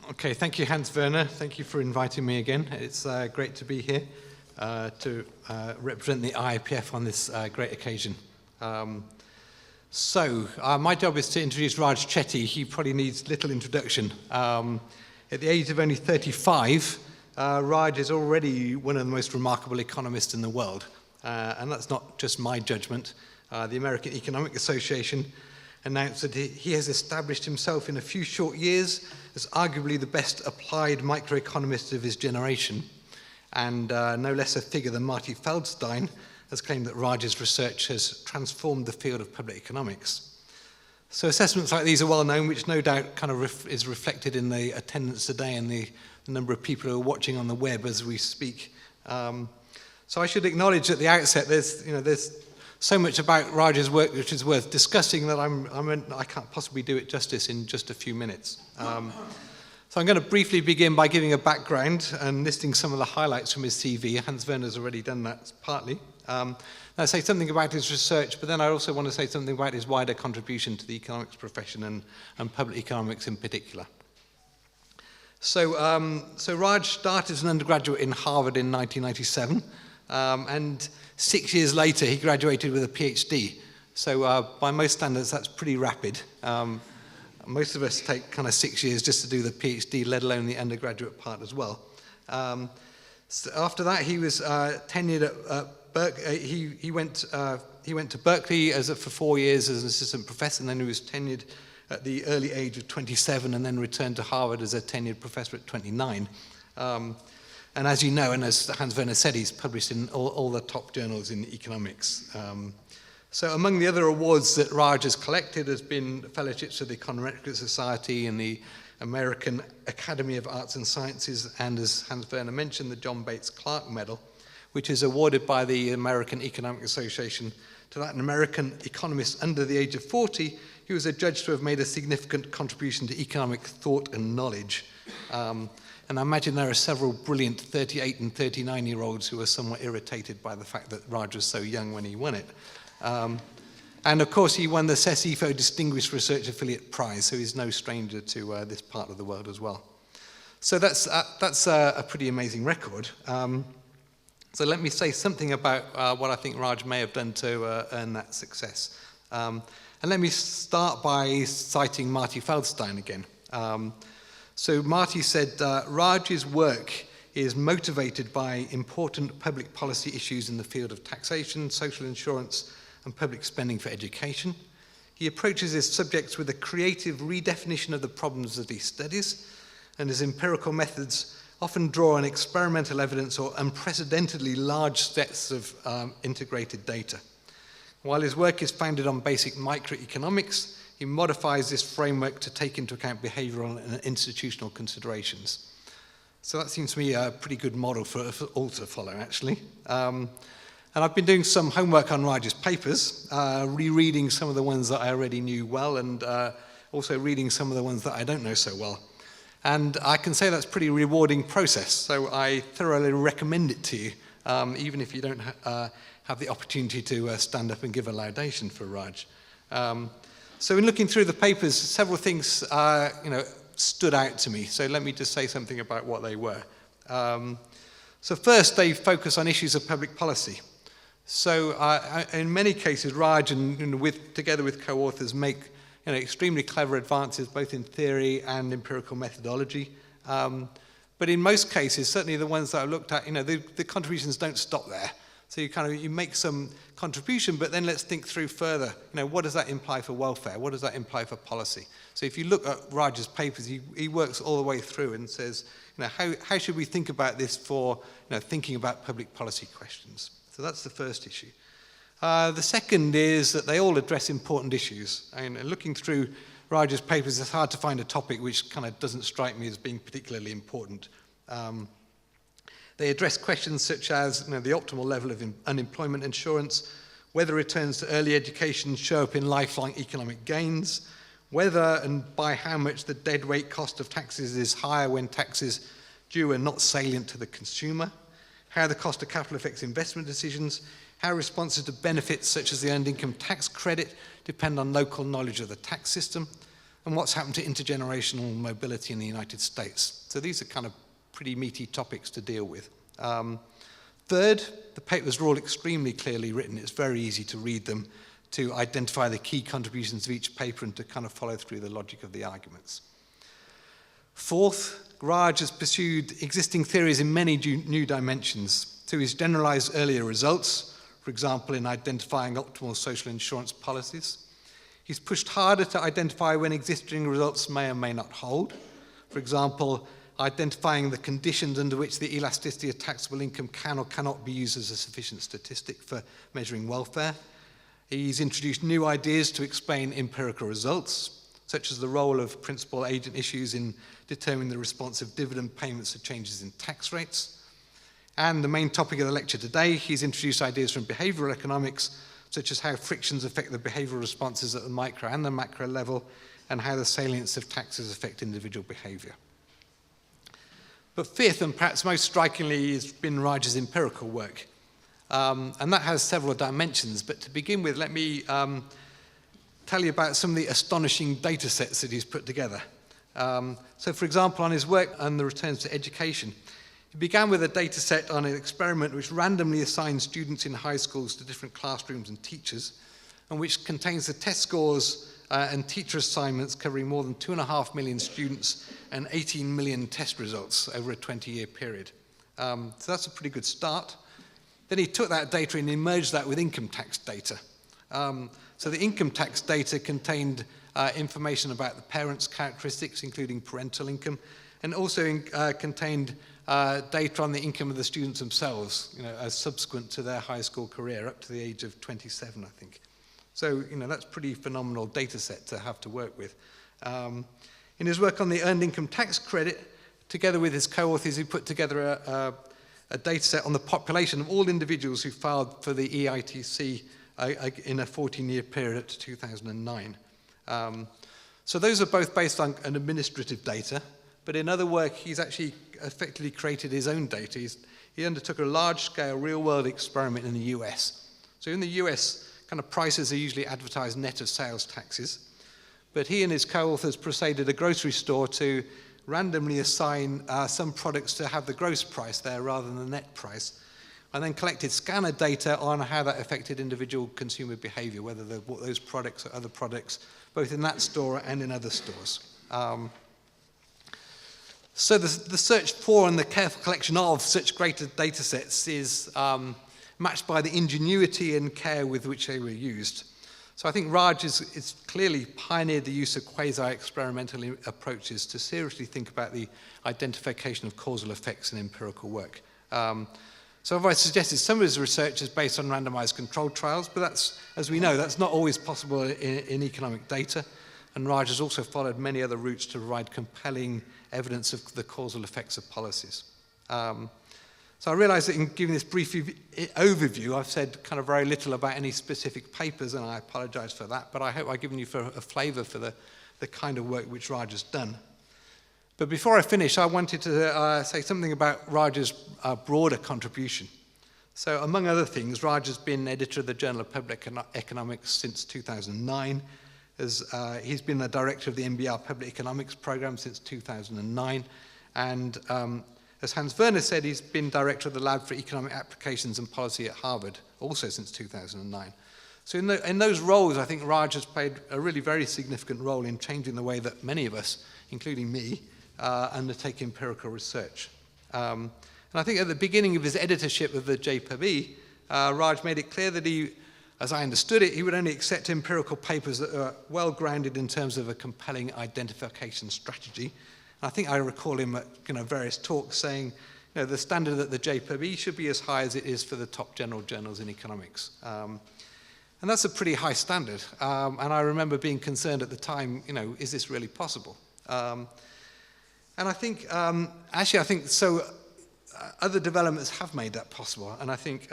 Okay, thank you, Hans Werner. Thank you for inviting me again. It's great to be here to represent the IIPF on this great occasion. My job is to introduce Raj Chetty. He probably needs little introduction. At the age of only 35, Raj is already one of the most remarkable economists in the world. And that's not just my judgment. The American Economic Association announced that he has established himself in a few short years as arguably the best applied microeconomist of his generation. And no less a figure than Marty Feldstein has claimed that Raj's research has transformed the field of public economics. So assessments like these are well known, which no doubt kind of is reflected in the attendance today and the number of people who are watching on the web as we speak. So I should acknowledge at the outset there's so much about Raj's work which is worth discussing that I can't possibly do it justice in just a few minutes. So I'm going to briefly begin by giving a background and listing some of the highlights from his CV. Hans Werner's already done that partly. I'll say something about his research, but then I also want to say something about his wider contribution to the economics profession and public economics in particular. So Raj started as an undergraduate in Harvard in 1997, and 6 years later he graduated with a PhD. So by most standards that's pretty rapid. Most of us take kind of 6 years just to do the PhD, let alone the undergraduate part as well. So after that he was tenured at Berkeley. He went to Berkeley for 4 years as an assistant professor, and then he was tenured at the early age of 27, and then returned to Harvard as a tenured professor at 29. And as you know, and as Hans Werner said, he's published in all the top journals in economics. So among the other awards that Raj has collected has been fellowships of the Congressional Society and the American Academy of Arts and Sciences, and as Hans Werner mentioned, the John Bates Clark Medal, which is awarded by the American Economic Association to that American economist under the age of 40 who was adjudged to have made a significant contribution to economic thought and knowledge. And I imagine there are several brilliant 38 and 39-year-olds who are somewhat irritated by the fact that Raj was so young when he won it. And of course he won the CESIFO Distinguished Research Affiliate Prize, so he's no stranger to this part of the world as well. So that's a pretty amazing record. So let me say something about what I think Raj may have done to earn that success. And let me start by citing Marty Feldstein again. So Marty said, Raj's work is motivated by important public policy issues in the field of taxation, social insurance, and public spending for education. He approaches his subjects with a creative redefinition of the problems that he studies, and his empirical methods often draw on experimental evidence or unprecedentedly large sets of integrated data. While his work is founded on basic microeconomics, he modifies this framework to take into account behavioral and institutional considerations. So that seems to me a pretty good model for all to follow, actually. And I've been doing some homework on Raj's papers, rereading some of the ones that I already knew well, and also reading some of the ones that I don't know so well. And I can say that's a pretty rewarding process, so I thoroughly recommend it to you, even if you don't have the opportunity to stand up and give a laudation for Raj. So in looking through the papers, several things stood out to me. So let me just say something about what they were. So first, they focus on issues of public policy. So in many cases, Raj together with co-authors make extremely clever advances both in theory and empirical methodology. But in most cases, certainly the ones that I've looked at, the contributions don't stop there. So you make some contribution, but then let's think through further. What does that imply for welfare? What does that imply for policy? So if you look at Raj's papers, he works all the way through and says, how should we think about this for thinking about public policy questions? So that's the first issue. The second is that they all address important issues. Looking through Raj's papers, it's hard to find a topic which kind of doesn't strike me as being particularly important. They address questions such as the optimal level of unemployment insurance, whether returns to early education show up in lifelong economic gains, whether and by how much the deadweight cost of taxes is higher when taxes due are not salient to the consumer, how the cost of capital affects investment decisions, how responses to benefits such as the earned income tax credit depend on local knowledge of the tax system, and what's happened to intergenerational mobility in the United States. So these are kind of pretty meaty topics to deal with. Third, the papers are all extremely clearly written. It's very easy to read them, to identify the key contributions of each paper and to kind of follow through the logic of the arguments. Fourth, Raj has pursued existing theories in many new dimensions. So he's generalized earlier results, for example, in identifying optimal social insurance policies. He's pushed harder to identify when existing results may or may not hold. For example, identifying the conditions under which the elasticity of taxable income can or cannot be used as a sufficient statistic for measuring welfare. He's introduced new ideas to explain empirical results, such as the role of principal agent issues in determining the response of dividend payments to changes in tax rates. And the main topic of the lecture today, he's introduced ideas from behavioral economics, such as how frictions affect the behavioral responses at the micro and the macro level, and how the salience of taxes affect individual behavior. But fifth, and perhaps most strikingly, has been Raj's empirical work. And that has several dimensions, but to begin with, let me tell you about some of the astonishing data sets that he's put together. So for example, on his work on the returns to education, he began with a data set on an experiment which randomly assigned students in high schools to different classrooms and teachers, and which contains the test scores and teacher assignments covering more than 2.5 million students and 18 million test results over a 20-year period. So that's a pretty good start. Then he took that data and he merged that with income tax data. So the income tax data contained information about the parents' characteristics, including parental income, and also contained data on the income of the students themselves, as subsequent to their high school career, up to the age of 27, I think. So, that's a pretty phenomenal data set to have to work with. In his work on the earned income tax credit, together with his co-authors, he put together a data set on the population of all individuals who filed for the EITC in a 14-year period up to 2009. So those are both based on an administrative data, but in other work, he's actually effectively created his own data. He undertook a large-scale real-world experiment in the US. So in the US, kind of prices are usually advertised net of sales taxes, but he and his co-authors persuaded a grocery store to randomly assign some products to have the gross price there rather than the net price, and then collected scanner data on how that affected individual consumer behavior, whether they bought those products or other products, both in that store and in other stores. So the search for and the careful collection of such greater data sets is matched by the ingenuity and care with which they were used. So I think Raj is clearly pioneered the use of quasi-experimental approaches to seriously think about the identification of causal effects in empirical work. So as I suggested, some of his research is based on randomized controlled trials, but that's, as we know, that's not always possible in economic data. And Raj has also followed many other routes to provide compelling evidence of the causal effects of policies. So I realize that in giving this brief overview, I've said kind of very little about any specific papers, and I apologize for that, but I hope I've given you a flavor for the kind of work which Raj has done. But before I finish, I wanted to say something about Raj's broader contribution. So among other things, Raj has been editor of the Journal of Public Economics since 2009. He's been the director of the MBR Public Economics program since 2009. And as Hans Werner said, he's been director of the Lab for Economic Applications and Policy at Harvard, also since 2009. So in those roles, I think Raj has played a really very significant role in changing the way that many of us, including me, undertake empirical research. And I think at the beginning of his editorship of the JPUB, Raj made it clear that he, as I understood it, he would only accept empirical papers that are well grounded in terms of a compelling identification strategy. And I think I recall him at various talks saying, the standard at the JPUB should be as high as it is for the top general journals in economics. And that's a pretty high standard. And I remember being concerned at the time, is this really possible? And I think, actually, I think so. Other developments have made that possible, and I think,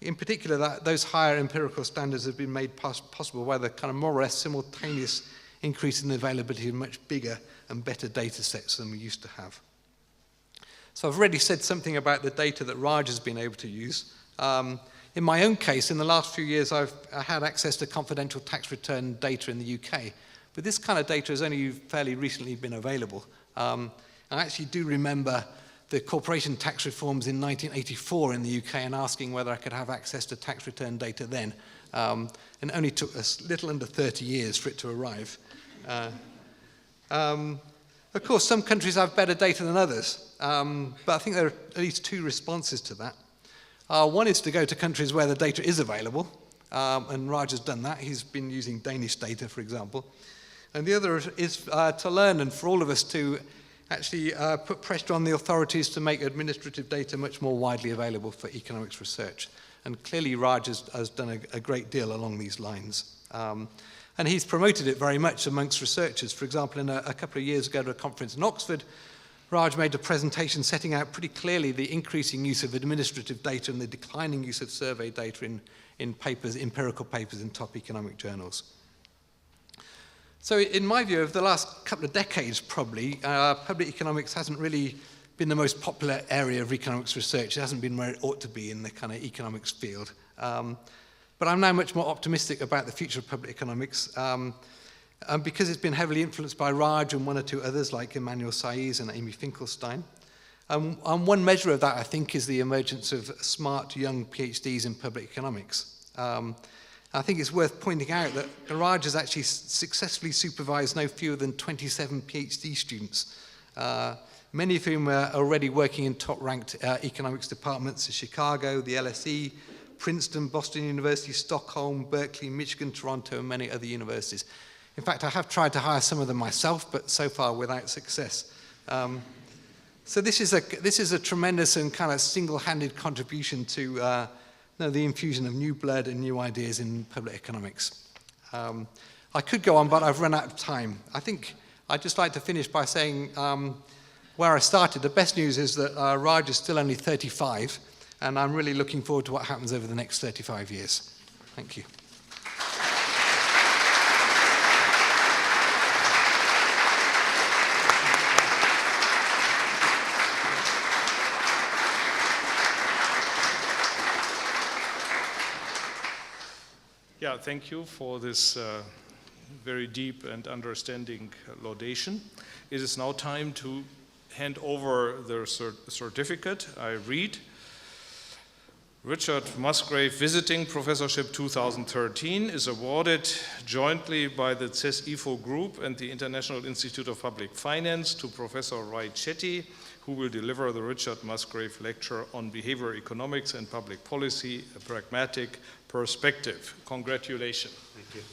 in particular, that those higher empirical standards have been made possible by the kind of more or less simultaneous increase in the availability of much bigger and better data sets than we used to have. So I've already said something about the data that Raj has been able to use. In my own case, in the last few years, I had access to confidential tax return data in the UK, But this kind of data has only fairly recently been available. I actually do remember the corporation tax reforms in 1984 in the UK and asking whether I could have access to tax return data then. And it only took us little under 30 years for it to arrive. Of course, some countries have better data than others, but I think there are at least two responses to that. One is to go to countries where the data is available, and Raj has done that. He's been using Danish data, for example. And the other is to learn, and for all of us to actually put pressure on the authorities to make administrative data much more widely available for economics research. And clearly Raj has done a great deal along these lines. And he's promoted it very much amongst researchers. For example, in a couple of years ago at a conference in Oxford, Raj made a presentation setting out pretty clearly the increasing use of administrative data and the declining use of survey data in papers, empirical papers in top economic journals. So in my view, over the last couple of decades probably, public economics hasn't really been the most popular area of economics research. It hasn't been where it ought to be in the kind of economics field. But I'm now much more optimistic about the future of public economics because it's been heavily influenced by Raj and one or two others like Emmanuel Saiz and Amy Finkelstein. And one measure of that, I think, is the emergence of smart young PhDs in public economics. I think it's worth pointing out that Raj has actually successfully supervised no fewer than 27 PhD students, many of whom are already working in top-ranked economics departments at Chicago, the LSE, Princeton, Boston University, Stockholm, Berkeley, Michigan, Toronto, and many other universities. In fact, I have tried to hire some of them myself, but so far without success. So this is a tremendous and kind of single-handed contribution to the infusion of new blood and new ideas in public economics. I could go on, but I've run out of time. I think I'd just like to finish by saying where I started. The best news is that Raj is still only 35, and I'm really looking forward to what happens over the next 35 years. Thank you. Yeah, thank you for this very deep and understanding laudation. It is now time to hand over the certificate. I read. Richard Musgrave Visiting Professorship 2013 is awarded jointly by the CES-IFO Group and the International Institute of Public Finance to Professor Raj Chetty, who will deliver the Richard Musgrave Lecture on Behavior Economics and Public Policy, a Pragmatic Perspective. Congratulations. Thank you.